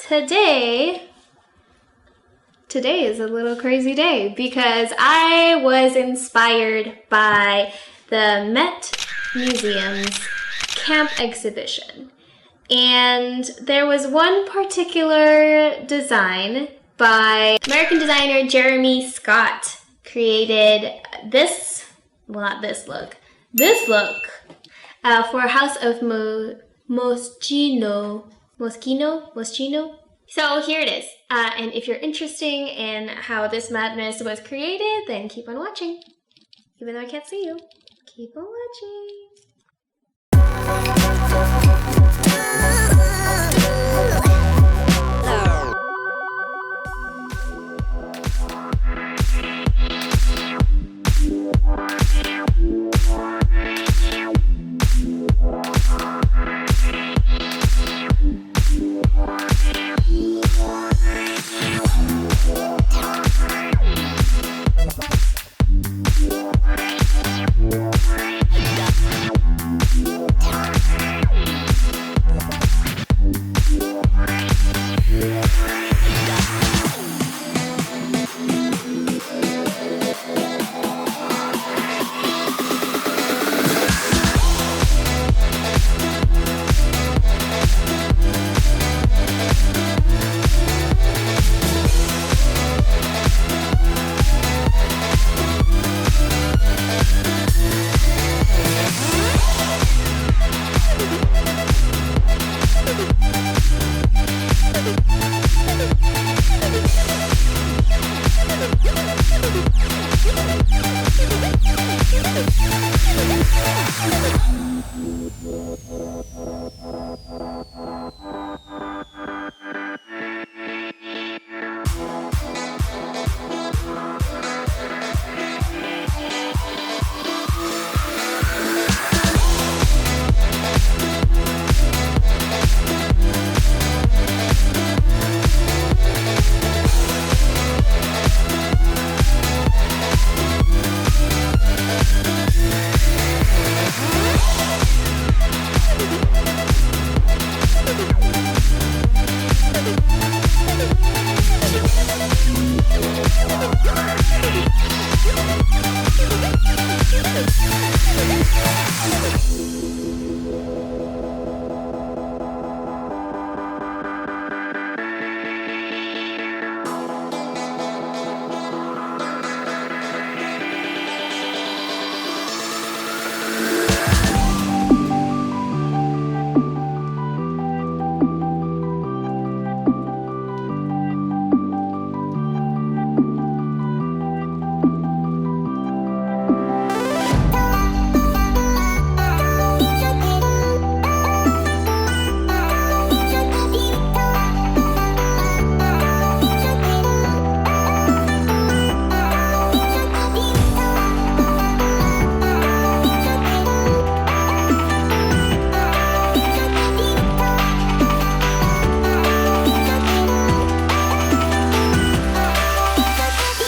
today is a little crazy day because I was inspired by the Met Museum's camp exhibition. And there was one particular design by American designer Jeremy Scott created this look for House of Moschino. So here it is. And if you're interested in how this madness was created, then keep on watching. Even though I can't see you, keep on watching.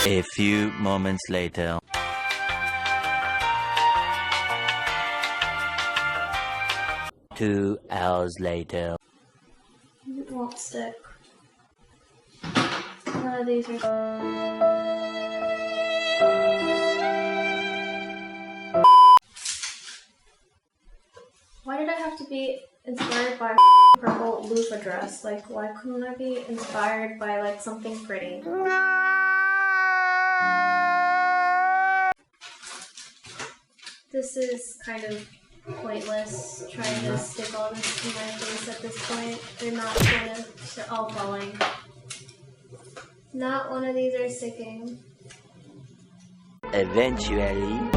A few moments later. Two hours later. It won't stick. None of these are... Why did I have to be inspired by purple loofah dress? Like, why couldn't I be inspired by, like, something pretty? This is kind of pointless, trying to stick all this in my face at this point. They're all falling. Not one of these are sticking. Eventually.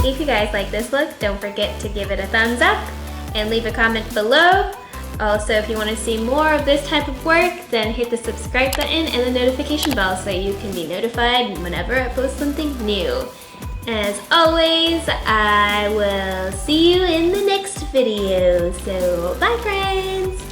If you guys like this look, don't forget to give it a thumbs up and leave a comment below. Also, if you want to see more of this type of work, then hit the subscribe button and the notification bell so you can be notified whenever I post something new. As always, I will see you in the next video. So, bye friends!